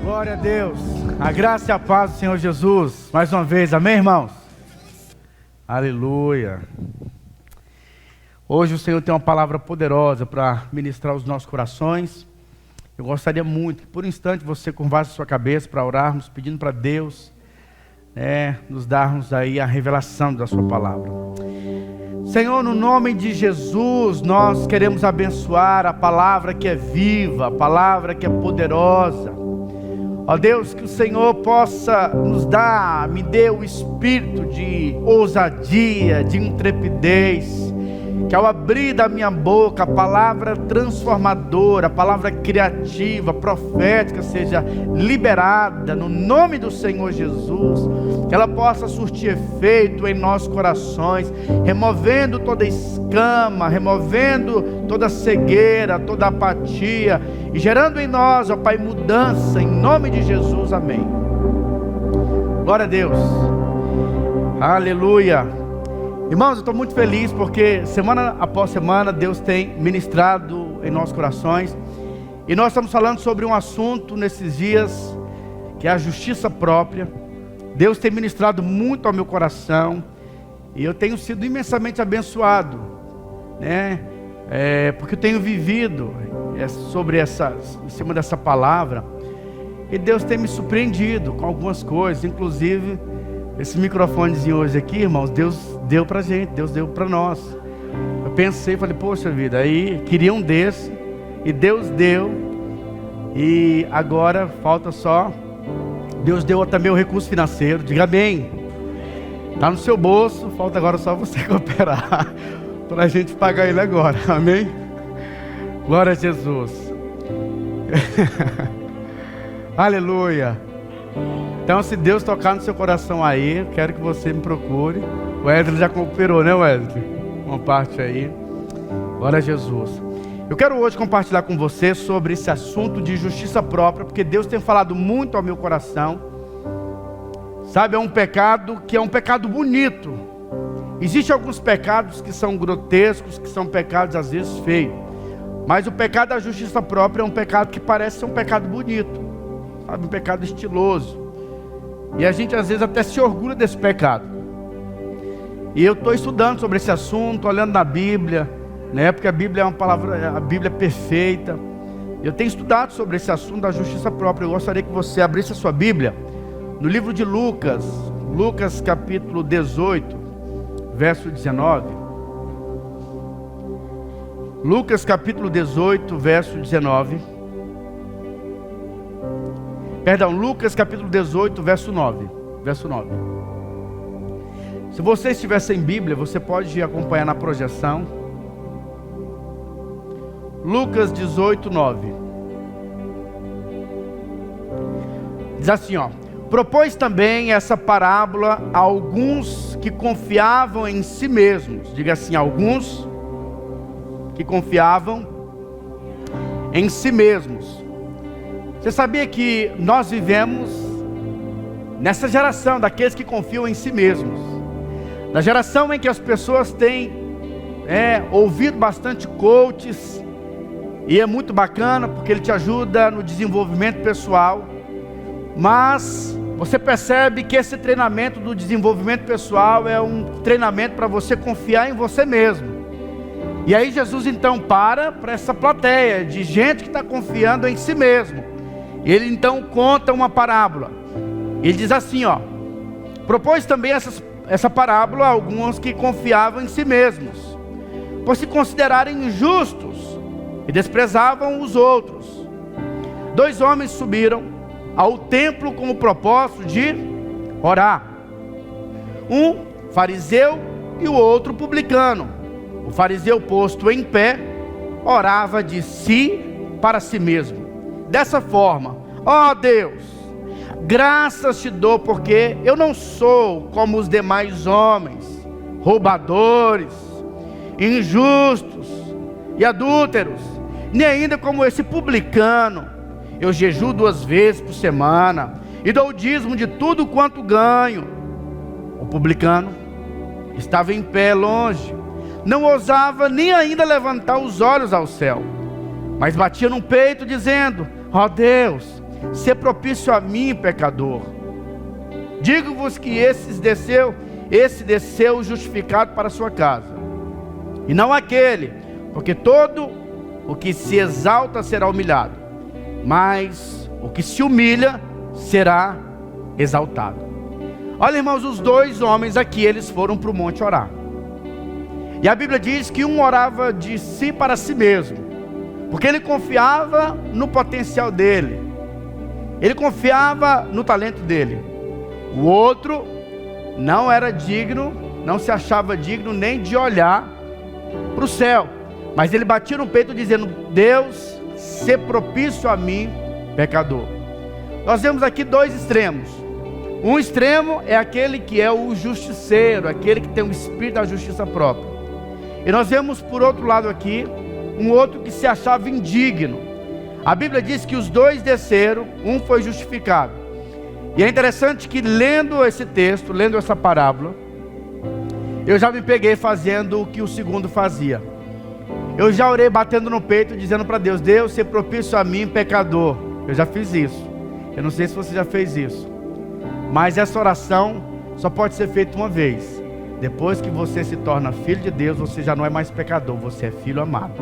Glória a Deus, a graça e a paz do Senhor Jesus, mais uma vez, amém, irmãos? Aleluia. Hoje o Senhor tem uma palavra poderosa para ministrar os nossos corações. Eu gostaria muito que por um instante você curvasse a sua cabeça para orarmos, pedindo para Deus, nos darmos aí a revelação da sua palavra. Senhor, no nome de Jesus, nós queremos abençoar a palavra que é viva, a palavra que é poderosa. Ó Deus, que o Senhor possa me dê o espírito de ousadia, de intrepidez, que ao abrir da minha boca a palavra transformadora, a palavra criativa, profética seja liberada no nome do Senhor Jesus, que ela possa surtir efeito em nossos corações, removendo toda escama, removendo toda cegueira, toda apatia e gerando em nós, ó Pai, mudança em nome de Jesus, amém. Glória a Deus, aleluia. Irmãos, eu estou muito feliz porque semana após semana Deus tem ministrado em nossos corações. E nós estamos falando sobre um assunto nesses dias, que é a justiça própria. Deus tem ministrado muito ao meu coração. E eu tenho sido imensamente abençoado, porque eu tenho vivido em cima dessa palavra. E Deus tem me surpreendido com algumas coisas, inclusive esse microfonezinho hoje aqui, irmãos, Deus deu pra gente, Deus deu pra nós. Eu pensei, falei, poxa vida, aí queria um desse, e Deus deu, e agora falta só, Deus deu também o recurso financeiro, diga amém. Está no seu bolso, falta agora só você cooperar, para a gente pagar ele agora, amém? Glória a Jesus. Aleluia. Então, se Deus tocar no seu coração aí, eu quero que você me procure. O Wesley já cooperou, né, Wesley? Uma parte aí. Glória a Jesus. Eu quero hoje compartilhar com você sobre esse assunto de justiça própria, porque Deus tem falado muito ao meu coração. Sabe, é um pecado que é um pecado bonito. Existem alguns pecados que são grotescos, que são pecados às vezes feios. Mas o pecado da justiça própria é um pecado que parece ser um pecado bonito. Sabe, um pecado estiloso. E a gente às vezes até se orgulha desse pecado. E eu estou estudando sobre esse assunto, olhando na Bíblia, né? Porque a Bíblia é uma palavra, a Bíblia é perfeita. Eu tenho estudado sobre esse assunto da justiça própria. Eu gostaria que você abrisse a sua Bíblia no livro de Lucas, Lucas capítulo 18, verso 19. Lucas capítulo 18, verso 19. Perdão, Lucas capítulo 18, verso 9. Verso 9. Se você estiver sem Bíblia, você pode acompanhar na projeção. Lucas 18, 9. Diz assim, ó: propôs também essa parábola a alguns que confiavam em si mesmos. Diga assim, alguns que confiavam em si mesmos. Você sabia que nós vivemos nessa geração daqueles que confiam em si mesmos, da geração em que as pessoas têm ouvido bastante coaches, e é muito bacana porque ele te ajuda no desenvolvimento pessoal, mas você percebe que esse treinamento do desenvolvimento pessoal é um treinamento para você confiar em você mesmo. E aí Jesus então para essa plateia de gente que está confiando em si mesmo. Ele então conta uma parábola. Ele diz assim, ó: propôs também essa parábola a alguns que confiavam em si mesmos, por se considerarem injustos, e desprezavam os outros. 2 homens subiram ao templo com o propósito de orar, um fariseu e o outro publicano. O fariseu, posto em pé, orava de si para si mesmo, dessa forma: ó Deus, graças te dou, porque eu não sou como os demais homens, roubadores, injustos e adúlteros, nem ainda como esse publicano. Eu jejuo 2 vezes por semana e dou o dízimo de tudo quanto ganho. O publicano estava em pé longe, não ousava nem ainda levantar os olhos ao céu, mas batia no peito dizendo: ó Deus, sê propício a mim, pecador. Digo-vos que esse desceu justificado para a sua casa, e não aquele, porque todo o que se exalta será humilhado, mas o que se humilha será exaltado. Olha, irmãos, os 2 homens aqui, eles foram para o monte orar. E a Bíblia diz que um orava de si para si mesmo, porque ele confiava no potencial dele, ele confiava no talento dele. O outro não era digno, não se achava digno nem de olhar para o céu, mas ele batia no peito dizendo: Deus, sê propício a mim, pecador. Nós vemos aqui 2 extremos. Um extremo é aquele que é o justiceiro, aquele que tem o espírito da justiça própria. E nós vemos por outro lado aqui um outro que se achava indigno. A Bíblia diz que os 2 desceram, um foi justificado. E é interessante que, lendo esse texto, lendo essa parábola, eu já me peguei fazendo o que o segundo fazia. Eu já orei batendo no peito, dizendo para Deus: Deus, ser propício a mim, pecador. Eu já fiz isso. Eu não sei se você já fez isso, mas essa oração só pode ser feita uma vez. Depois que você se torna filho de Deus, você já não é mais pecador, você é filho amado.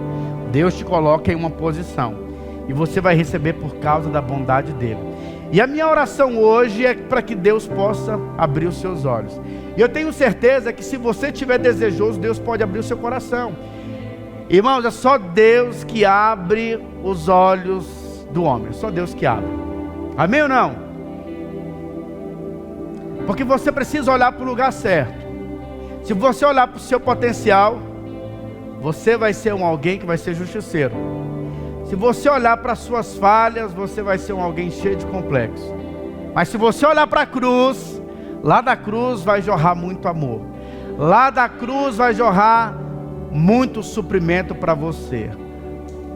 Deus te coloca em uma posição, e você vai receber por causa da bondade dele. E a minha oração hoje é para que Deus possa abrir os seus olhos. E eu tenho certeza que se você estiver desejoso, Deus pode abrir o seu coração. Irmãos, é só Deus que abre os olhos do homem, é só Deus que abre. Amém ou não? Porque você precisa olhar para o lugar certo. Se você olhar para o seu potencial, você vai ser alguém que vai ser justiceiro. Se você olhar para as suas falhas, você vai ser alguém cheio de complexo. Mas se você olhar para a cruz, lá da cruz vai jorrar muito amor. Lá da cruz vai jorrar muito suprimento para você.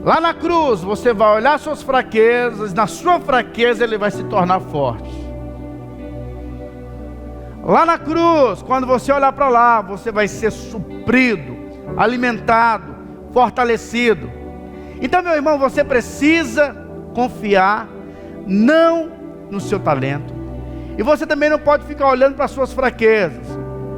Lá na cruz você vai olhar suas fraquezas, na sua fraqueza ele vai se tornar forte. Lá na cruz, quando você olhar para lá, você vai ser suprido, alimentado, fortalecido. Então, meu irmão, você precisa confiar não no seu talento, e você também não pode ficar olhando para as suas fraquezas,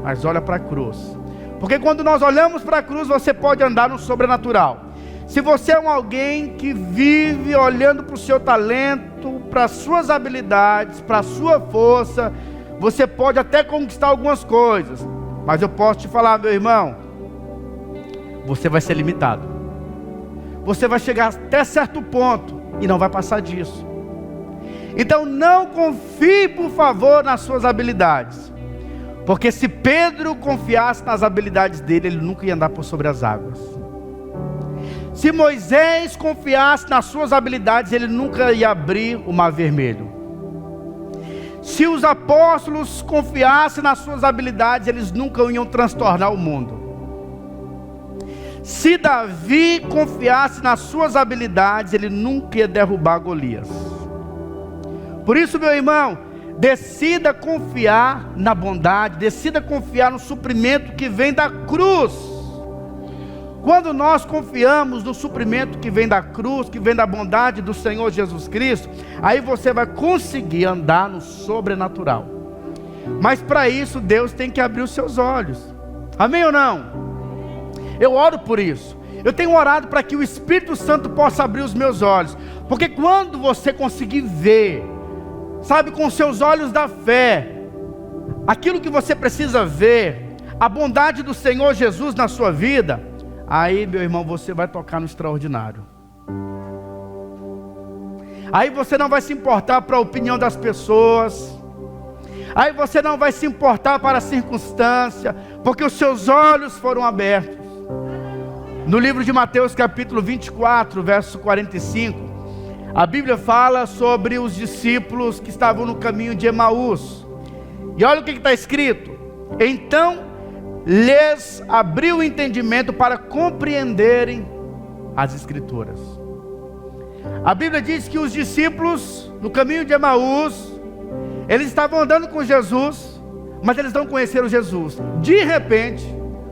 mas olha para a cruz. Porque quando nós olhamos para a cruz, você pode andar no sobrenatural. Se você é alguém que vive olhando para o seu talento, para as suas habilidades, para a sua força, você pode até conquistar algumas coisas. Mas eu posso te falar, meu irmão, você vai ser limitado. Você vai chegar até certo ponto e não vai passar disso. Então não confie, por favor, nas suas habilidades. Porque se Pedro confiasse nas habilidades dele, ele nunca ia andar por sobre as águas. Se Moisés confiasse nas suas habilidades, ele nunca ia abrir o mar vermelho. Se os apóstolos confiassem nas suas habilidades, eles nunca iam transtornar o mundo. Se Davi confiasse nas suas habilidades, ele nunca ia derrubar Golias. Por isso, meu irmão, decida confiar na bondade, decida confiar no suprimento que vem da cruz. Quando nós confiamos no suprimento que vem da cruz, que vem da bondade do Senhor Jesus Cristo, aí você vai conseguir andar no sobrenatural. Mas para isso Deus tem que abrir os seus olhos. Amém ou não? Eu oro por isso. Eu tenho orado para que o Espírito Santo possa abrir os meus olhos. Porque quando você conseguir ver, sabe, com seus olhos da fé, aquilo que você precisa ver, a bondade do Senhor Jesus na sua vida, aí, meu irmão, você vai tocar no extraordinário. Aí você não vai se importar para a opinião das pessoas. Aí você não vai se importar para a circunstância, porque os seus olhos foram abertos. No livro de Mateus capítulo 24, verso 45, a Bíblia fala sobre os discípulos que estavam no caminho de Emaús. E olha o que está escrito. Então lhes abriu o entendimento para compreenderem as Escrituras. A Bíblia diz que os discípulos no caminho de Emaús, eles estavam andando com Jesus, mas eles não conheceram Jesus. De repente,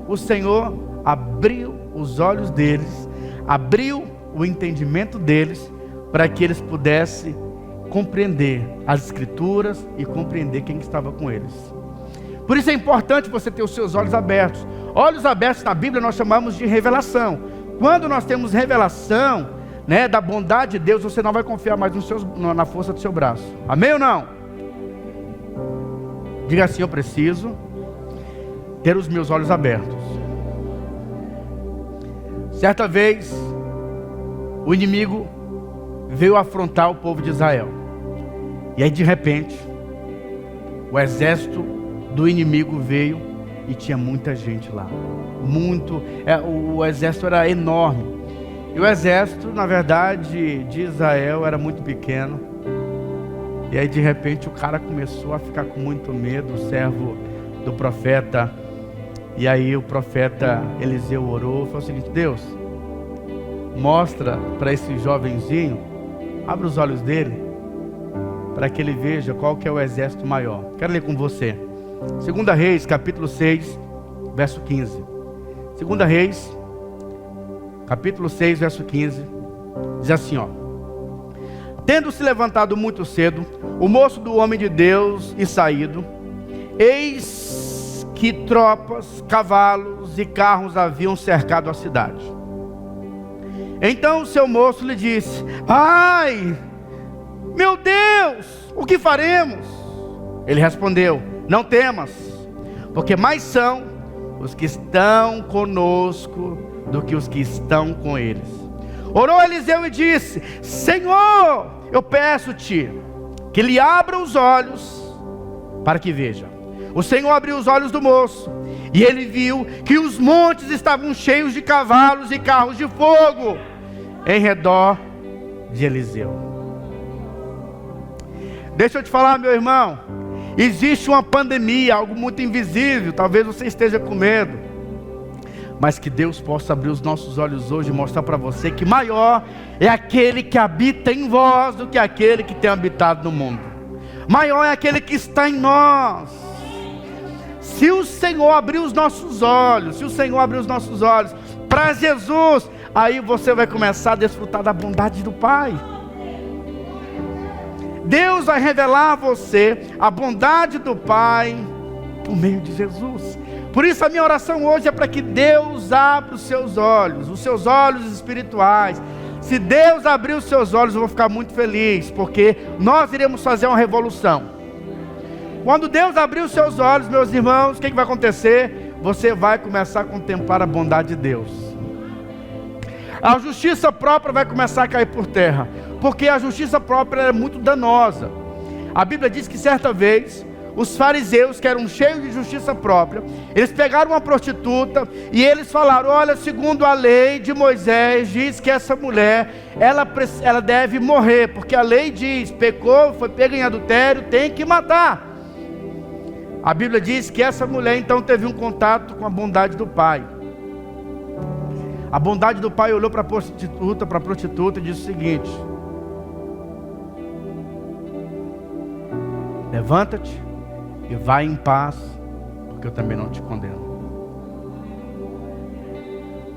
o Senhor abriu os olhos deles, abriu o entendimento deles, para que eles pudessem compreender as Escrituras e compreender quem estava com eles. Por isso é importante você ter os seus olhos abertos. Olhos abertos na Bíblia nós chamamos de revelação. Quando nós temos revelação, da bondade de Deus, você não vai confiar mais na força do seu braço. Amém ou não? Diga assim: eu preciso ter os meus olhos abertos. Certa vez, o inimigo veio afrontar o povo de Israel. E aí de repente, o exército do inimigo veio e tinha muita gente lá. O exército era enorme. E o exército, na verdade, de Israel era muito pequeno. E aí de repente o cara começou a ficar com muito medo, o servo do profeta. E aí o profeta Eliseu orou e falou o seguinte: Deus, mostra para esse jovenzinho, abre os olhos dele, para que ele veja qual que é o exército maior. Quero ler com você 2 Reis, capítulo 6, verso 15. 2 Reis, capítulo 6, verso 15, diz assim, ó: tendo se levantado muito cedo, o moço do homem de Deus e saído, eis que tropas, cavalos e carros haviam cercado a cidade. Então o seu moço lhe disse: ai, meu Deus, o que faremos? Ele respondeu: não temas, porque mais são os que estão conosco do que os que estão com eles. Orou Eliseu e disse: Senhor, eu peço-te que lhe abra os olhos para que veja. O Senhor abriu os olhos do moço, e ele viu que os montes estavam cheios de cavalos e carros de fogo em redor de Eliseu. Deixa eu te falar, meu irmão, existe uma pandemia, algo muito invisível, talvez você esteja com medo, mas que Deus possa abrir os nossos olhos hoje e mostrar para você que maior é aquele que habita em vós do que aquele que tem habitado no mundo. Maior é aquele que está em nós. Se o Senhor abrir os nossos olhos, para Jesus, aí você vai começar a desfrutar da bondade do Pai. Deus vai revelar a você a bondade do Pai por meio de Jesus. Por isso a minha oração hoje é para que Deus abra os seus olhos espirituais. Se Deus abrir os seus olhos, eu vou ficar muito feliz, porque nós iremos fazer uma revolução. Quando Deus abrir os seus olhos, meus irmãos, o que vai acontecer? Você vai começar a contemplar a bondade de Deus. A justiça própria vai começar a cair por terra, porque a justiça própria é muito danosa. A Bíblia diz que certa vez, os fariseus, que eram cheios de justiça própria, eles pegaram uma prostituta e eles falaram: olha, segundo a lei de Moisés, diz que essa mulher, ela deve morrer, porque a lei diz, pecou, foi pega em adultério, tem que matar. A Bíblia diz que essa mulher então teve um contato com a bondade do Pai. A bondade do Pai olhou para a prostituta e disse o seguinte: levanta-te e vai em paz, porque eu também não te condeno.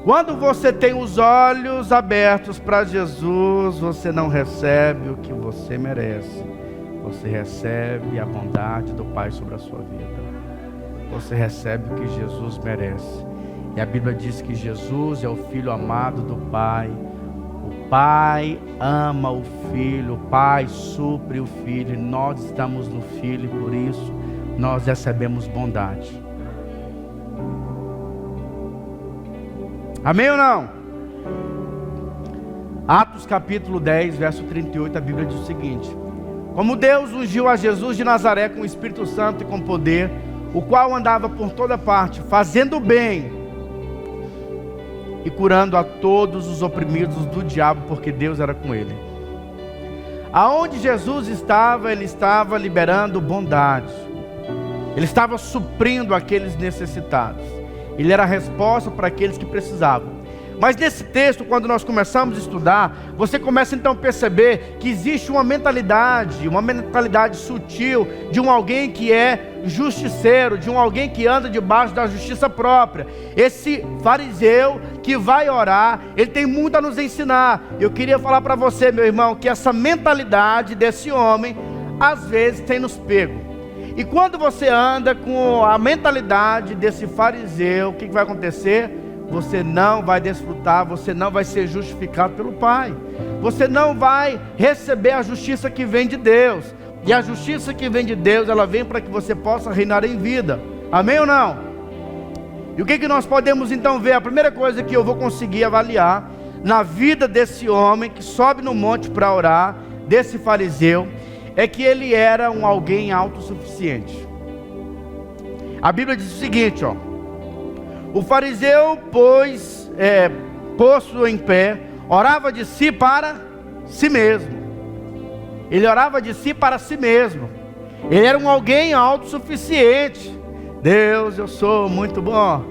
Quando você tem os olhos abertos para Jesus, você não recebe o que você merece. Você recebe a bondade do Pai sobre a sua vida. Você recebe o que Jesus merece. E a Bíblia diz que Jesus é o Filho amado do Pai. O Pai ama o Filho, o Pai supre o Filho, e nós estamos no Filho, e por isso nós recebemos bondade. Amém ou não? Atos capítulo 10, verso 38, a Bíblia diz o seguinte: como Deus ungiu a Jesus de Nazaré com o Espírito Santo e com poder, o qual andava por toda parte, fazendo bem e curando a todos os oprimidos do diabo, porque Deus era com ele. Aonde Jesus estava, ele estava liberando bondade. Ele estava suprindo aqueles necessitados. Ele era a resposta para aqueles que precisavam. Mas nesse texto, quando nós começamos a estudar, você começa então a perceber que existe uma mentalidade sutil de um alguém que é justiceiro, de um alguém que anda debaixo da justiça própria. Esse fariseu que vai orar, ele tem muito a nos ensinar. Eu queria falar para você, meu irmão, que essa mentalidade desse homem, às vezes tem nos pego. E quando você anda com a mentalidade desse fariseu, o que vai acontecer? Você não vai desfrutar, você não vai ser justificado pelo Pai. Você não vai receber a justiça que vem de Deus. E a justiça que vem de Deus, ela vem para que você possa reinar em vida. Amém ou não? E o que nós podemos então ver? A primeira coisa que eu vou conseguir avaliar na vida desse homem que sobe no monte para orar, desse fariseu, é que ele era um alguém autossuficiente. A Bíblia diz o seguinte, ó: o fariseu, posto em pé, orava de si para si mesmo. Ele orava de si para si mesmo. Ele era um alguém autossuficiente. Deus, eu sou muito bom.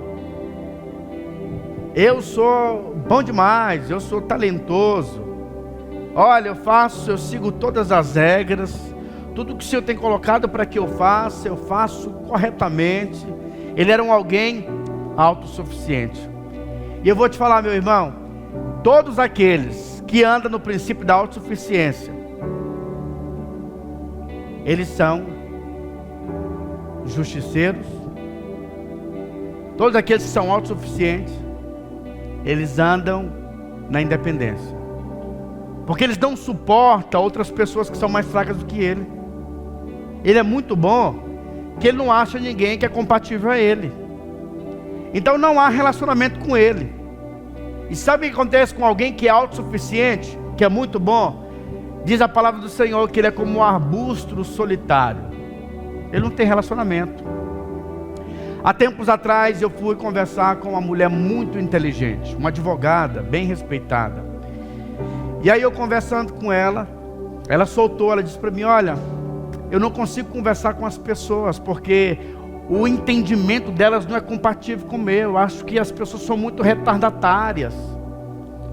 Eu sou bom demais. Eu sou talentoso. Olha, eu sigo todas as regras. Tudo que o Senhor tem colocado para que eu faço corretamente. Ele era um alguém autossuficiente. E eu vou te falar, meu irmão, todos aqueles que andam no princípio da autossuficiência, eles são justiceiros. Todos aqueles que são autossuficientes, eles andam na independência, porque eles dão suporte a outras pessoas que são mais fracas do que ele. Ele é muito bom, que ele não acha ninguém que é compatível a ele. Então não há relacionamento com ele. E sabe o que acontece com alguém que é autossuficiente, que é muito bom? Diz a palavra do Senhor que ele é como um arbusto solitário. Ele não tem relacionamento. Há tempos atrás eu fui conversar com uma mulher muito inteligente, uma advogada bem respeitada. E aí eu conversando com ela, ela disse para mim: olha, eu não consigo conversar com as pessoas, porque o entendimento delas não é compatível com o meu. Eu acho que as pessoas são muito retardatárias.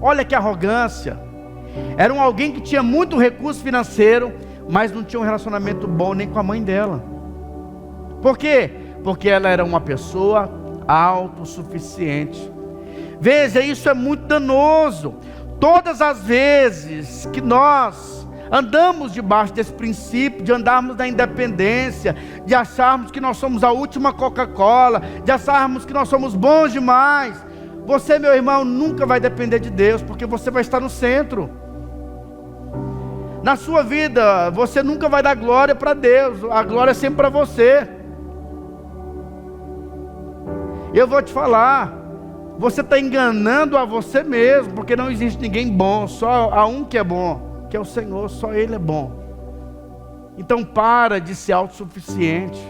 Olha que arrogância. Era alguém que tinha muito recurso financeiro, mas não tinha um relacionamento bom nem com a mãe dela. Por quê? Porque ela era uma pessoa autossuficiente. Veja, isso é muito danoso. Todas as vezes que nós andamos debaixo desse princípio de andarmos na independência, de acharmos que nós somos a última Coca-Cola, de acharmos que nós somos bons demais. Você, meu irmão, nunca vai depender de Deus, porque você vai estar no centro. Na sua vida, você nunca vai dar glória para Deus, a glória é sempre para você. Eu vou te falar, você está enganando a você mesmo, porque não existe ninguém bom, só há um que é bom, que é o Senhor, só Ele é bom. Então para de ser autossuficiente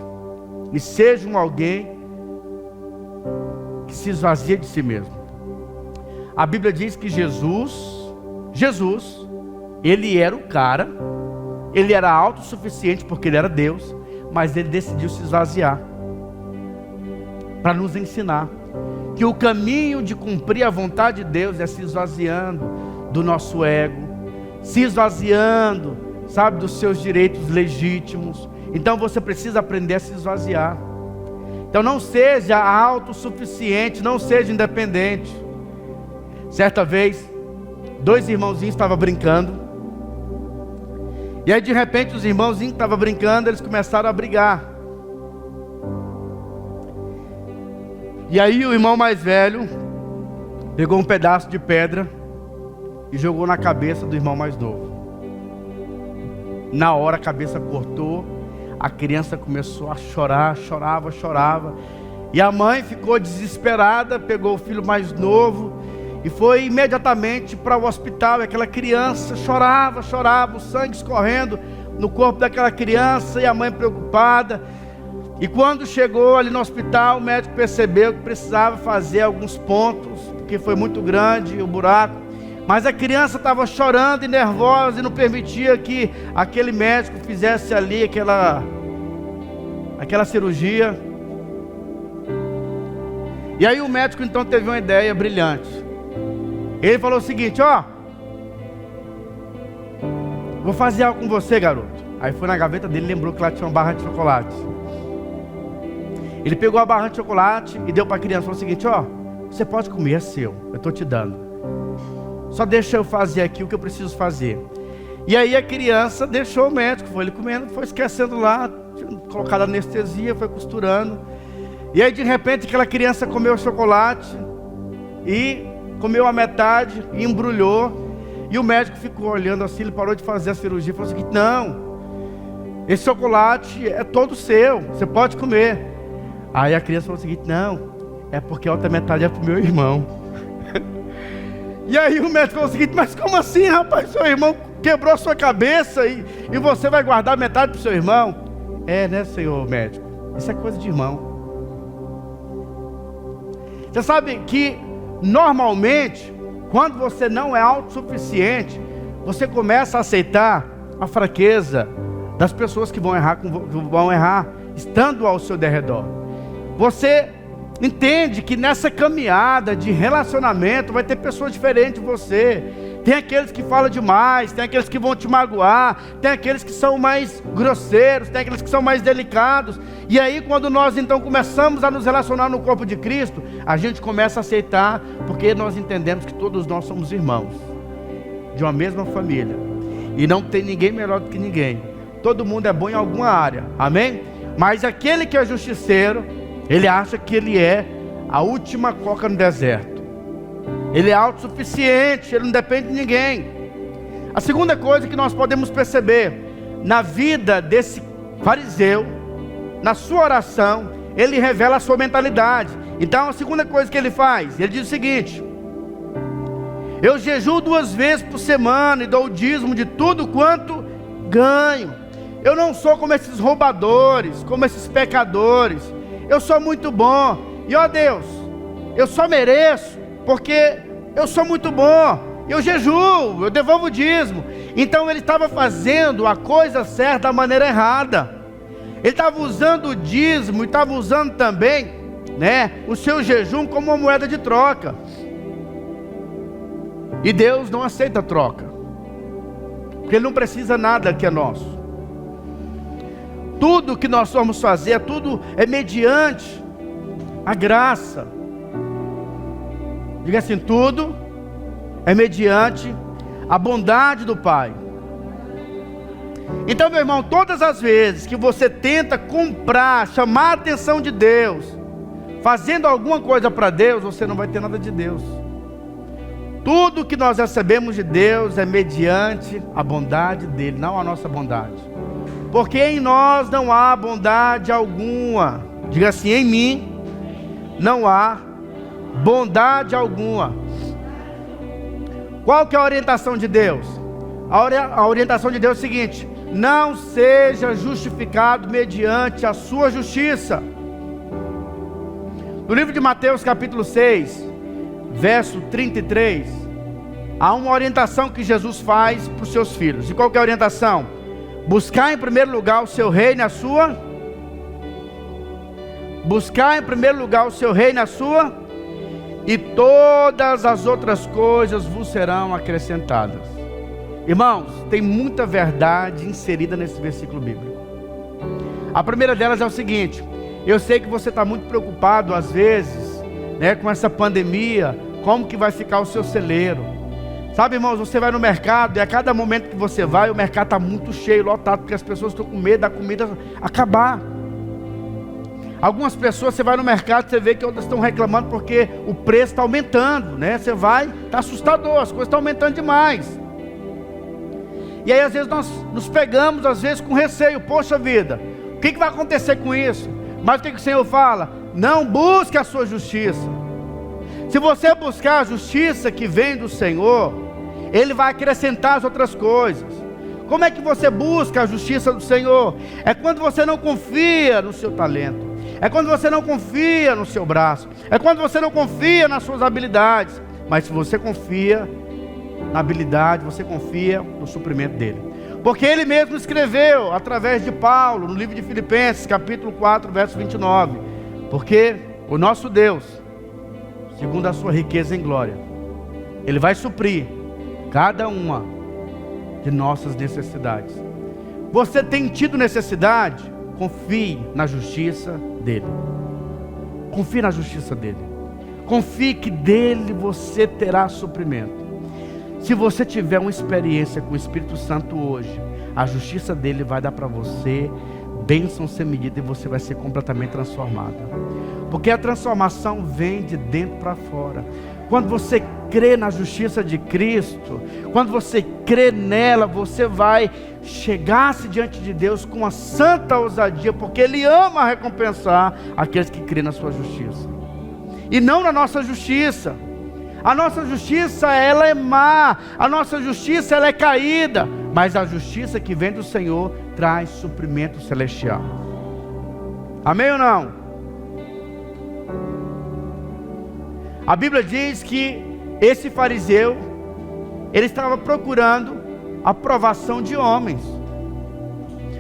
e seja um alguém que se esvazia de si mesmo. A Bíblia diz que Jesus, Ele era o cara, Ele era autossuficiente porque Ele era Deus, mas Ele decidiu se esvaziar, para nos ensinar que o caminho de cumprir a vontade de Deus é se esvaziando do nosso ego, se esvaziando, sabe, dos seus direitos legítimos. Então você precisa aprender a se esvaziar. Então não seja autossuficiente, não seja independente. Certa vez, dois irmãozinhos estavam brincando, e aí de repente os irmãozinhos que estavam brincando, eles começaram a brigar. E aí o irmão mais velho pegou um pedaço de pedra e jogou na cabeça do irmão mais novo. Na hora a cabeça cortou, a criança começou a chorar, chorava. E a mãe ficou desesperada, pegou o filho mais novo e foi imediatamente para o hospital. E aquela criança chorava, o sangue escorrendo no corpo daquela criança, e a mãe preocupada. E quando chegou ali no hospital, o médico percebeu que precisava fazer alguns pontos, porque foi muito grande o buraco. Mas a criança estava chorando e nervosa e não permitia que aquele médico fizesse ali aquela cirurgia. E aí o médico então teve uma ideia brilhante. Ele falou o seguinte: ó, vou fazer algo com você, garoto. Aí foi na gaveta dele, lembrou que lá tinha uma barra de chocolate. Ele pegou a barra de chocolate e deu para a criança, falou o seguinte: ó, você pode comer, é seu, eu estou te dando. Só deixa eu fazer aqui o que eu preciso fazer. E aí a criança deixou o médico, foi ele comendo, foi esquecendo lá, colocado anestesia, foi costurando. E aí de repente aquela criança comeu o chocolate e comeu a metade e embrulhou. E o médico ficou olhando assim, ele parou de fazer a cirurgia e falou assim: não, esse chocolate é todo seu, você pode comer. Aí a criança falou o seguinte: não, é porque a outra metade é pro meu irmão. E aí o médico falou o seguinte: mas como assim, rapaz? Seu irmão quebrou sua cabeça e você vai guardar metade pro seu irmão? É, né, senhor médico? Isso é coisa de irmão. Você sabe que normalmente, quando você não é autossuficiente, você começa a aceitar a fraqueza das pessoas que vão errar estando ao seu derredor. Você entende que nessa caminhada de relacionamento vai ter pessoas diferentes de você. Tem aqueles que falam demais, tem aqueles que vão te magoar, tem aqueles que são mais grosseiros, tem aqueles que são mais delicados. E aí quando nós então começamos a nos relacionar no corpo de Cristo, a gente começa a aceitar, porque nós entendemos que todos nós somos irmãos de uma mesma família, e não tem ninguém melhor do que ninguém. Todo mundo é bom em alguma área, amém? Mas aquele que é justiceiro, ele acha que ele é a última coca no deserto. Ele é autossuficiente, ele não depende de ninguém. A segunda coisa que nós podemos perceber na vida desse fariseu, na sua oração, ele revela a sua mentalidade. Então a segunda coisa que ele faz, ele diz o seguinte: eu jejuo 2 vezes por semana e dou o dízimo de tudo quanto ganho. Eu não sou como esses roubadores, como esses pecadores. Eu sou muito bom. E ó Deus, eu só mereço porque eu sou muito bom. Eu jejuo, eu devolvo o dízimo. Então ele estava fazendo a coisa certa da maneira errada. Ele estava usando o dízimo e estava usando também, né, o seu jejum como uma moeda de troca. E Deus não aceita troca, porque Ele não precisa nada que é nosso. Tudo que nós vamos fazer, tudo é mediante a graça. Diga assim: tudo é mediante a bondade do Pai. Então, meu irmão, todas as vezes que você tenta comprar, chamar a atenção de Deus, fazendo alguma coisa para Deus, você não vai ter nada de Deus. Tudo que nós recebemos de Deus é mediante a bondade dele, não a nossa bondade. Porque em nós não há bondade alguma. Diga assim: em mim não há bondade alguma. Qual que é a orientação de Deus? A orientação de Deus é o seguinte: não seja justificado mediante a sua justiça. No livro de Mateus capítulo 6, verso 33, há uma orientação que Jesus faz para os seus filhos. E qual que é a orientação? Buscar em primeiro lugar o seu reino e a sua... Buscar em primeiro lugar o seu reino e a sua... E todas as outras coisas vos serão acrescentadas. Irmãos, tem muita verdade inserida nesse versículo bíblico. A primeira delas é o seguinte: eu sei que você está muito preocupado às vezes, né, com essa pandemia, como que vai ficar o seu celeiro. Sabe, irmãos, você vai no mercado e a cada momento que você vai, o mercado está muito cheio, lotado, porque as pessoas estão com medo da comida acabar. Algumas pessoas, você vai no mercado, você vê que outras estão reclamando porque o preço está aumentando, né? Você vai, está assustador, as coisas estão aumentando demais. E aí às vezes nós nos pegamos, às vezes com receio. Poxa vida, o que vai acontecer com isso? Mas o que o Senhor fala? Não busque a sua justiça. Se você buscar a justiça que vem do Senhor, Ele vai acrescentar as outras coisas. Como é que você busca a justiça do Senhor? É quando você não confia no seu talento. É quando você não confia no seu braço. É quando você não confia nas suas habilidades. Mas se você confia na habilidade, você confia no suprimento dele. Porque ele mesmo escreveu através de Paulo no livro de Filipenses capítulo 4 verso 29. Porque o nosso Deus, segundo a sua riqueza em glória, Ele vai suprir cada uma de nossas necessidades. Você tem tido necessidade? Confie na justiça dele. Confie na justiça dele. Confie que dele você terá suprimento. Se você tiver uma experiência com o Espírito Santo hoje, a justiça dele vai dar para você bênção sem medida e você vai ser completamente transformada. Porque a transformação vem de dentro para fora. Quando você crê na justiça de Cristo, quando você crê nela, você vai chegar-se diante de Deus com uma santa ousadia, porque Ele ama recompensar aqueles que crêem na sua justiça. E não na nossa justiça. A nossa justiça, ela é má. A nossa justiça, ela é caída. Mas a justiça que vem do Senhor traz suprimento celestial. Amém ou não? A Bíblia diz que esse fariseu, ele estava procurando a aprovação de homens.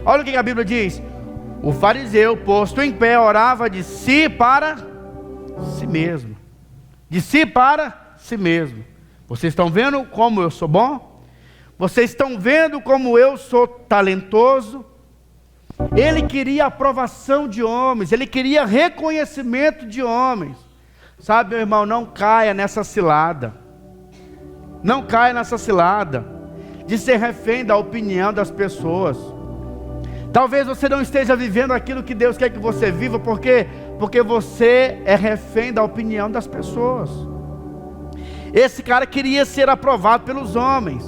Olha o que a Bíblia diz: o fariseu, posto em pé, orava de si para si mesmo. De si para si mesmo. Vocês estão vendo como eu sou bom? Vocês estão vendo como eu sou talentoso? Ele queria aprovação de homens, ele queria reconhecimento de homens. Sabe, meu irmão, não caia nessa cilada. Não caia nessa cilada de ser refém da opinião das pessoas. Talvez você não esteja vivendo aquilo que Deus quer que você viva, porque você é refém da opinião das pessoas. Esse cara queria ser aprovado pelos homens.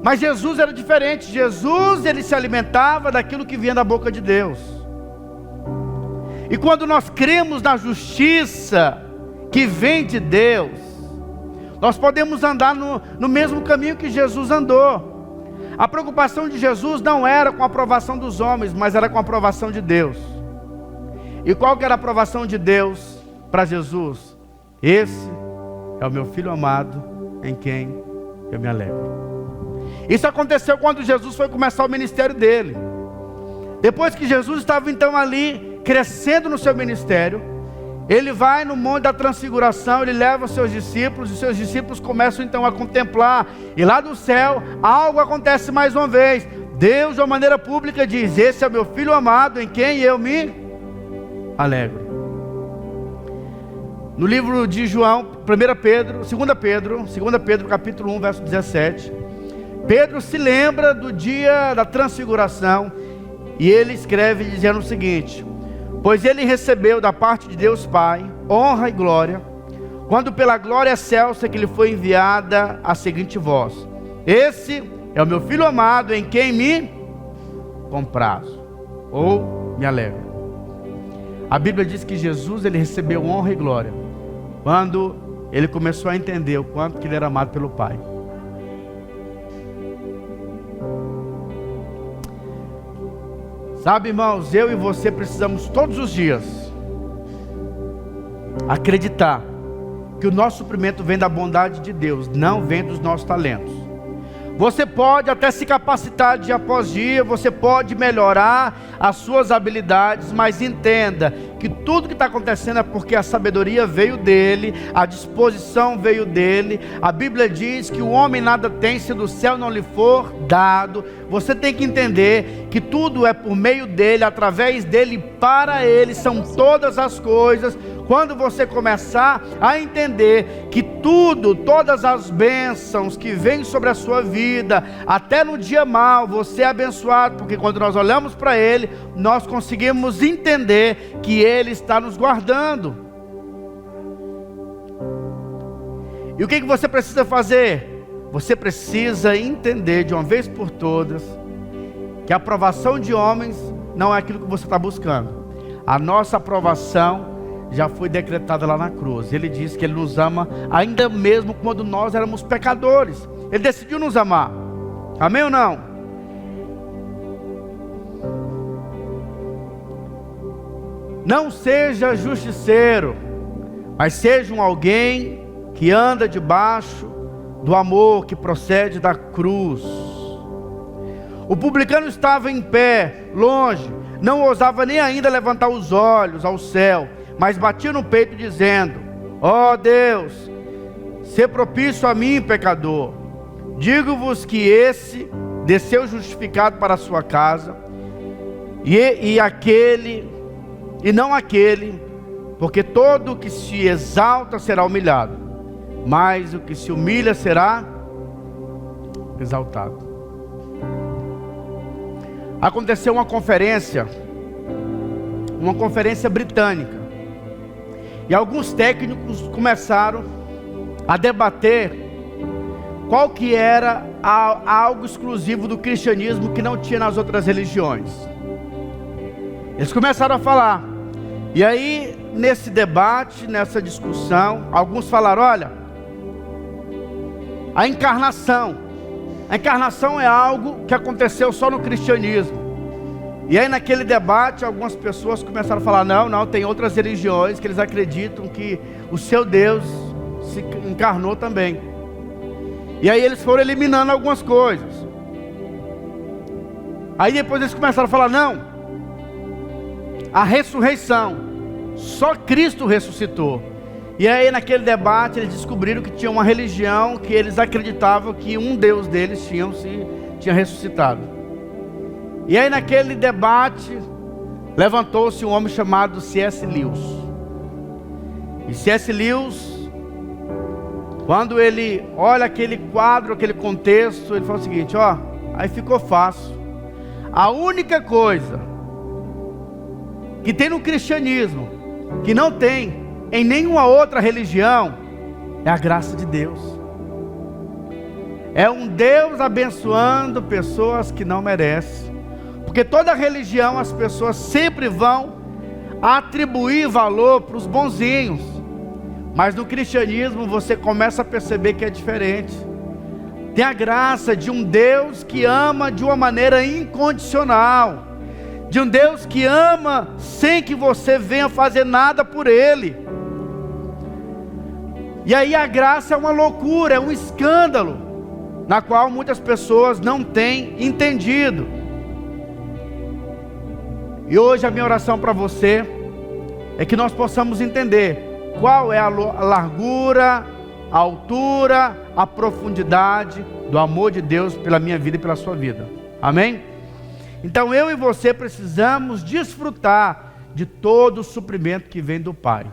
Mas Jesus era diferente. Jesus, ele se alimentava daquilo que vinha da boca de Deus. E quando nós cremos na justiça que vem de Deus, nós podemos andar no mesmo caminho que Jesus andou. A preocupação de Jesus não era com a aprovação dos homens, mas era com a aprovação de Deus. E qual que era a aprovação de Deus para Jesus? Esse é o meu filho amado, em quem eu me alegro. Isso aconteceu quando Jesus foi começar o ministério dele. Depois que Jesus estava então ali, crescendo no seu ministério, ele vai no monte da transfiguração, ele leva os seus discípulos, e seus discípulos começam então a contemplar, e lá do céu, algo acontece mais uma vez. Deus de uma maneira pública diz: esse é o meu filho amado, em quem eu me alegro. No livro de João, 2 Pedro, capítulo 1, verso 17, Pedro se lembra do dia da transfiguração e ele escreve dizendo o seguinte: pois ele recebeu da parte de Deus Pai honra e glória, quando pela glória excelsa que lhe foi enviada a seguinte voz: esse é o meu Filho amado, em quem me comprazo, ou me alegro. A Bíblia diz que Jesus, ele recebeu honra e glória quando ele começou a entender o quanto que ele era amado pelo Pai. Sabe, irmãos, eu e você precisamos todos os dias acreditar que o nosso suprimento vem da bondade de Deus, não vem dos nossos talentos. Você pode até se capacitar dia após dia, você pode melhorar as suas habilidades, mas entenda que tudo que está acontecendo é porque a sabedoria veio dele, a disposição veio dele. A Bíblia diz que o homem nada tem se do céu não lhe for dado. Você tem que entender que tudo é por meio dele, através dele, para ele são todas as coisas. Quando você começar a entender que tudo, todas as bênçãos que vêm sobre a sua vida, até no dia mau, você é abençoado, porque quando nós olhamos para ele, nós conseguimos entender que ele está nos guardando. E o que você precisa fazer? Você precisa entender de uma vez por todas que a aprovação de homens não é aquilo que você está buscando. A nossa aprovação já foi decretada lá na cruz. Ele diz que ele nos ama ainda mesmo quando nós éramos pecadores. Ele decidiu nos amar. Amém ou não? Não seja justiceiro, mas seja alguém que anda debaixo do amor que procede da cruz. O publicano estava em pé, longe, não ousava nem ainda levantar os olhos ao céu, mas batia no peito dizendo: ó Deus, sê propício a mim, pecador. Digo-vos que esse desceu justificado para a sua casa, e não aquele, porque todo o que se exalta será humilhado, mas o que se humilha será exaltado. Aconteceu uma conferência britânica, e alguns técnicos começaram a debater qual que era algo exclusivo do cristianismo que não tinha nas outras religiões. Eles começaram a falar, e aí nesse debate, nessa discussão, alguns falaram: olha, a encarnação é algo que aconteceu só no cristianismo. E aí naquele debate, algumas pessoas começaram a falar: não, tem outras religiões que eles acreditam que o seu Deus se encarnou também. E aí eles foram eliminando algumas coisas. Aí depois eles começaram a falar: não, a ressurreição, só Cristo ressuscitou. E aí naquele debate eles descobriram que tinha uma religião que eles acreditavam que um Deus deles tinha ressuscitado. E aí naquele debate levantou-se um homem chamado C.S. Lewis. E C.S. Lewis, quando ele olha aquele quadro, aquele contexto, ele fala o seguinte: ó, aí ficou fácil. A única coisa que tem no cristianismo, que não tem em nenhuma outra religião, é a graça de Deus. É um Deus abençoando pessoas que não merecem. Porque toda religião, as pessoas sempre vão atribuir valor para os bonzinhos. Mas no cristianismo você começa a perceber que é diferente. Tem a graça de um Deus que ama de uma maneira incondicional. De um Deus que ama sem que você venha fazer nada por Ele. E aí a graça é uma loucura, é um escândalo, na qual muitas pessoas não têm entendido. E hoje a minha oração para você é que nós possamos entender qual é a largura, a altura, a profundidade do amor de Deus pela minha vida e pela sua vida. Amém? Então eu e você precisamos desfrutar de todo o suprimento que vem do Pai.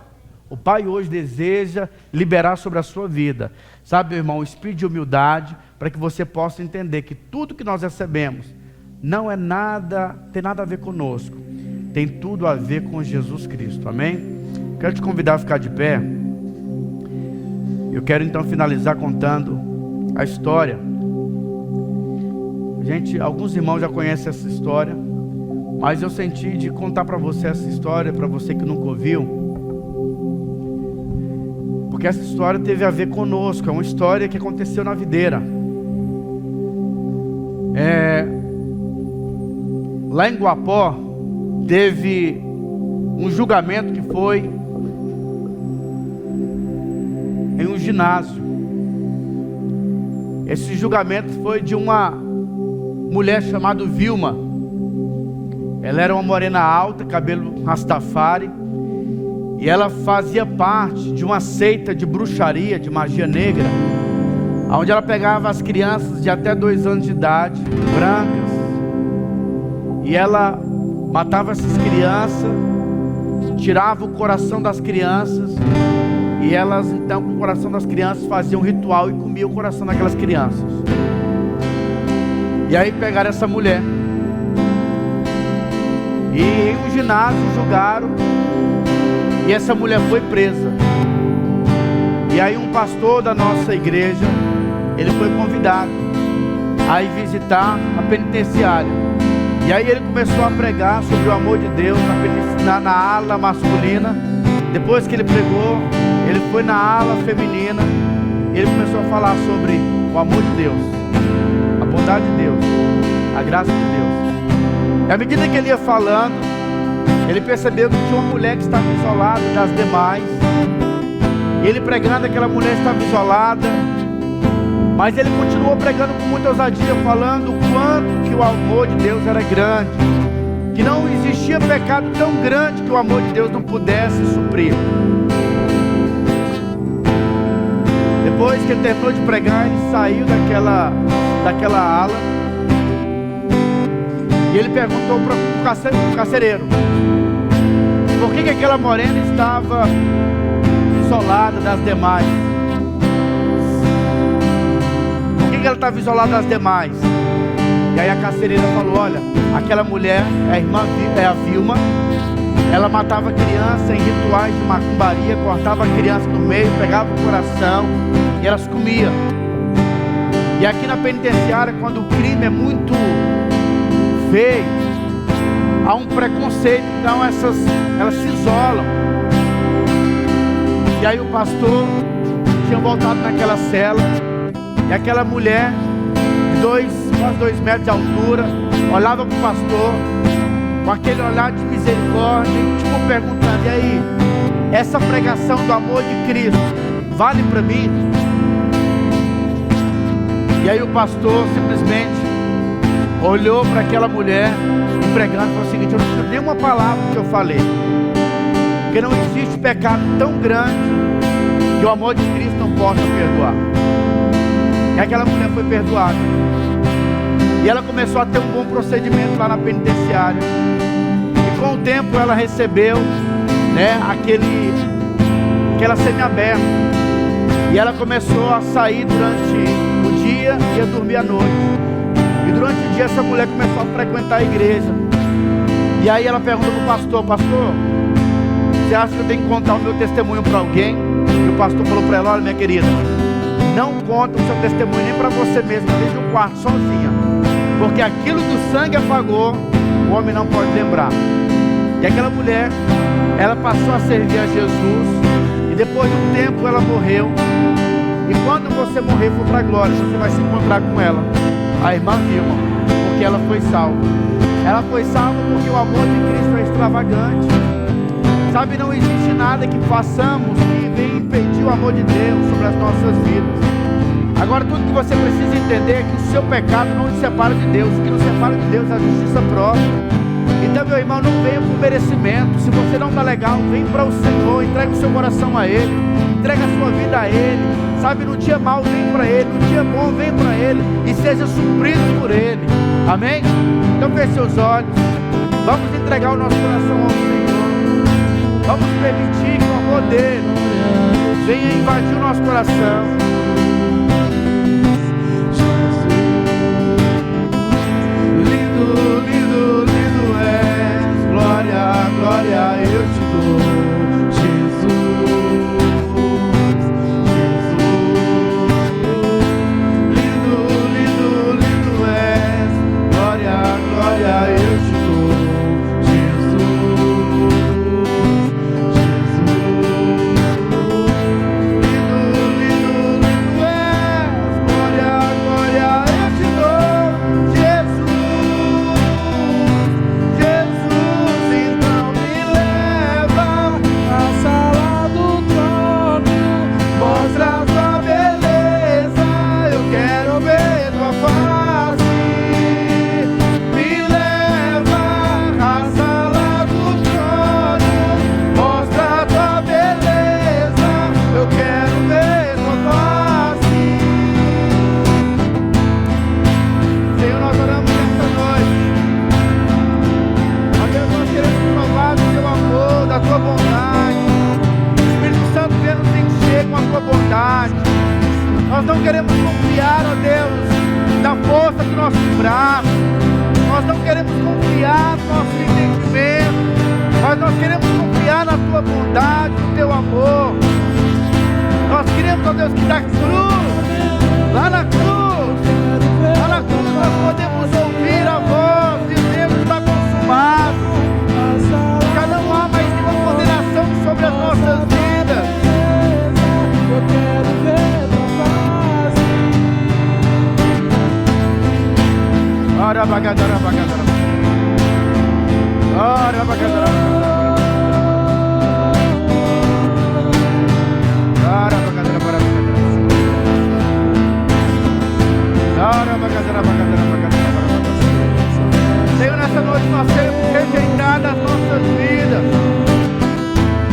o Pai hoje deseja liberar sobre a sua vida. Sabe, meu irmão, o espírito de humildade, para que você possa entender que tudo que nós recebemos não é nada, tem nada a ver conosco, tem tudo a ver com Jesus Cristo, amém? Quero te convidar a ficar de pé. Eu quero então finalizar contando a história. Gente, alguns irmãos já conhecem essa história, mas eu senti de contar para você essa história, para você que nunca ouviu, porque essa história teve a ver conosco. É uma história que aconteceu na videira. Lá em Guapó teve um julgamento que foi em um ginásio. Esse julgamento foi de uma mulher chamada Vilma. Ela era uma morena alta, cabelo rastafari, e ela fazia parte de uma seita de bruxaria, de magia negra, onde ela pegava as crianças de até 2 anos de idade, brancas, e ela matava essas crianças, tirava o coração das crianças, e elas então com o coração das crianças faziam um ritual e comiam o coração daquelas crianças. E aí pegaram essa mulher e em um ginásio julgaram, e essa mulher foi presa. E aí um pastor da nossa igreja, ele foi convidado a ir visitar a penitenciária. E aí ele começou a pregar sobre o amor de Deus na ala masculina. Depois que ele pregou, ele foi na ala feminina. Ele começou a falar sobre o amor de Deus, a bondade de Deus, a graça de Deus. E à medida que ele ia falando, ele percebeu que tinha uma mulher que estava isolada das demais. Ele pregando, aquela mulher estava isolada, mas ele continuou pregando com muita ousadia, falando o quanto que o amor de Deus era grande, que não existia pecado tão grande que o amor de Deus não pudesse suprir. Depois que ele terminou de pregar, ele saiu daquela ala, e ele perguntou para o carcereiro por que aquela morena estava isolada das demais. Por que ela estava isolada das demais? E aí a carcereira falou: olha, aquela mulher é a Vilma. Ela matava criança em rituais de macumbaria, cortava a criança no meio, pegava o coração e elas comiam. E aqui na penitenciária, quando o crime é muito feio, há um preconceito, então elas se isolam. E aí o pastor tinha voltado naquela cela, e aquela mulher de quase 2 metros de altura olhava para o pastor com aquele olhar de misericórdia, tipo perguntando: e aí, essa pregação do amor de Cristo vale para mim? E aí o pastor simplesmente olhou para aquela mulher pregando e falou o seguinte: eu não preciso nenhuma palavra que eu falei, porque não existe pecado tão grande que o amor de Cristo não possa perdoar. E aquela mulher foi perdoada, e ela começou a ter um bom procedimento lá na penitenciária, e com o tempo ela recebeu, aquela semi-aberta, e ela começou a sair durante o dia e a dormir à noite. E durante o dia essa mulher começou a frequentar a igreja. E aí ela perguntou para o pastor: pastor, você acha que eu tenho que contar o meu testemunho para alguém? E o pastor falou para ela: olha, minha querida, não conta o seu testemunho nem para você mesma, desde o quarto, sozinha, porque aquilo que o sangue apagou, o homem não pode lembrar. E aquela mulher, ela passou a servir a Jesus, e depois de um tempo ela morreu. E quando você morrer, for para a glória, você vai se encontrar com ela, a irmã Vilma, porque ela foi salva. Ela foi salva porque o amor de Cristo é extravagante. Sabe, não existe nada que façamos que venha impedir o amor de Deus sobre as nossas vidas. Agora, tudo que você precisa entender é que o seu pecado não te separa de Deus. O que nos separa de Deus é a justiça própria. Então, meu irmão, não venha por merecimento. Se você não está legal, vem para o Senhor, entrega o seu coração a Ele, entrega a sua vida a Ele. Sabe, no dia mau, vem para Ele, no dia bom, vem para Ele, e seja suprido por Ele. Amém? Então feche seus olhos, vamos entregar o nosso coração ao Senhor, vamos permitir que o poder venha invadir o nosso coração. Lindo, lindo, lindo és, glória, glória eu te dou, Jesus, Jesus. Lindo, lindo, lindo és, glória, glória eu te dou, Jesus, Jesus. Lindo, lindo, lindo és, glória, glória eu te dou, Jesus, Jesus. Então me leva à sala do trono, mostra a tua beleza, eu quero ver tua face. Me leva à sala do trono, mostra a tua beleza, eu quero ver tua face. Senhor, nós oramos nesta noite. Ó Deus, nós queremos provar do teu amor, da tua bondade. Espírito Santo, venha nos encher com a tua bondade. Nós não queremos confiar, ó Deus, na força do nosso braço. Nós não queremos confiar no nosso entendimento, mas nós queremos confiar na tua bondade, no teu amor. Nós queremos, ó Deus, que da cruz, lá na cruz nós podemos ouvir a voz de Deus que está consumado. Já não há mais nenhuma condenação sobre as nossas vidas. Eu quero ver tua face. Ora bagadara, bagadara. Ora bagadara. Ora bagadara, bagadara. Ora bagadara, bagadara, bagadara. Senhor, nessa noite nós queremos rejeitar das nossas vidas,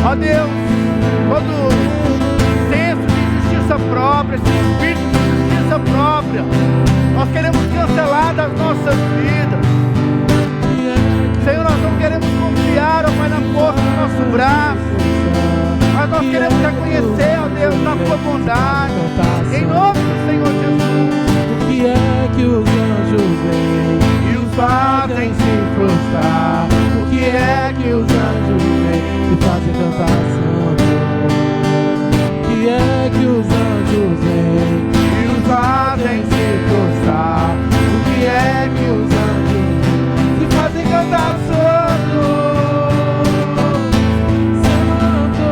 ó Deus, todo senso de justiça própria, esse espírito de justiça própria, nós queremos cancelar das nossas vidas. Senhor, nós não queremos confiar, ó Pai, na força do nosso braço, mas nós queremos reconhecer, ó Deus, na tua bondade, em nome do Senhor Jesus. O que é que os anjos vêm E os fazem se frustrar. O que é que os anjos vêm e fazem cantar santo? O que é que os anjos vêm E os fazem se frustrar. O que é que os anjos vêm E fazem cantar santo. Santo,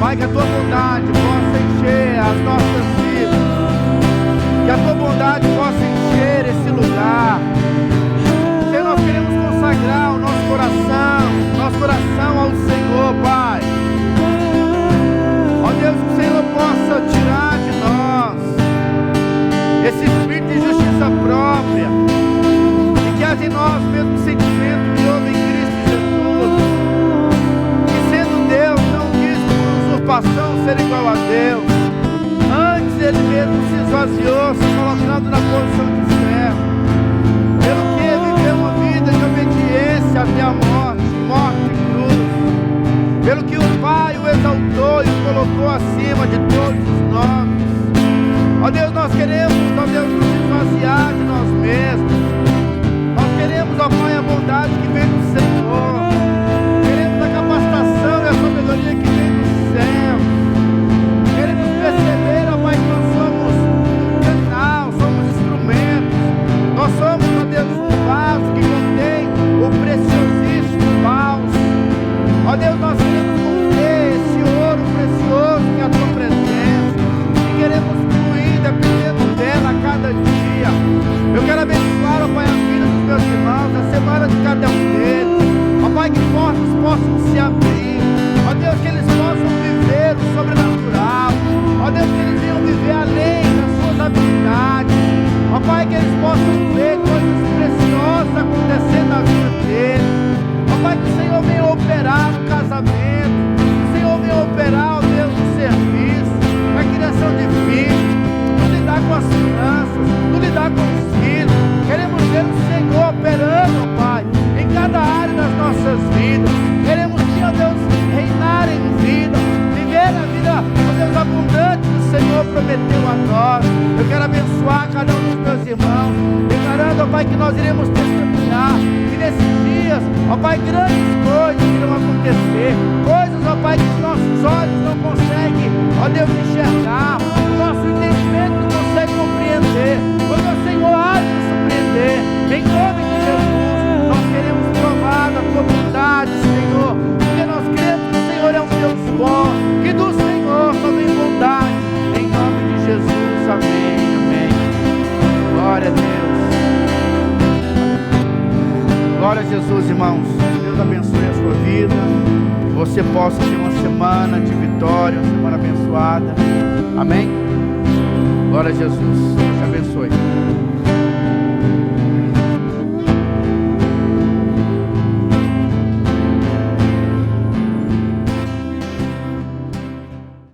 Pai, que a tua bondade possa encher as nossas vidas, que a tua bondade possa encher esse lugar. Senhor, nós queremos consagrar o nosso coração ao Senhor, Pai. Ó Deus, que o Senhor possa tirar de nós esse espírito de justiça própria, e que haja em nós mesmo sentimento que houve em Cristo Jesus, que sendo Deus não quis por usurpação ser igual a Deus, antes Ele mesmo se esvaziou, se colocando na posição de servo, pelo que viveu uma vida de obediência até a morte e cruz, pelo que o Pai o exaltou e o colocou acima de todos os nomes. Ó Deus, nós queremos, ó Deus, nos esvaziar de nós mesmos. Nós queremos, ó Pai, a bondade que vem do Senhor. Queremos a capacitação e a sabedoria que vem do céu. Queremos perceber, ó Pai, que nós somos um canal, somos instrumentos. Nós somos, ó Deus, um vaso que contém o preciosíssimo bálsamo. Ó Deus, nós queremos conter esse ouro precioso que é a tua presença. E queremos dependendo dela a cada dia. Eu quero abençoar, ó Pai, a vida dos meus irmãos, a semana de cada um deles. Ó Pai, que portas possam se abrir. Ó Deus, que eles possam viver o sobrenatural. Ó Deus, que eles venham viver além das suas habilidades. Ó Pai, que eles possam ver coisas preciosas acontecendo na vida deles. Ó Pai, que o Senhor venha operar no casamento. Que o Senhor venha operar, ó Deus, no serviço, na criação de filhos, lidar com as finanças, no lidar com os filhos. Queremos ver o Senhor operando, ó Pai, em cada área das nossas vidas. Queremos, ó Deus, reinar em vida, viver a vida, ó Deus, abundante que o Senhor prometeu a nós. Eu quero abençoar cada um dos meus irmãos, declarando, ó Pai, que nós iremos testemunhar, que nesses dias, ó Pai, grandes coisas irão acontecer, coisas, ó Pai, que os nossos olhos não conseguem, ó Deus, enxergar, o nosso entendimento não consegue compreender, mas o Senhor há de nos surpreender. Em nome de Jesus, nós queremos provar da tua bondade, Senhor, porque nós cremos que o Senhor é um Deus bom, que do Senhor só vem bondade. Em nome de Jesus, amém, amém. Glória a Deus. Glória a Jesus, irmãos. Deus abençoe a sua vida, que você possa ter uma semana de vitória, uma semana abençoada. Amém? Glória a Jesus. Deus te abençoe.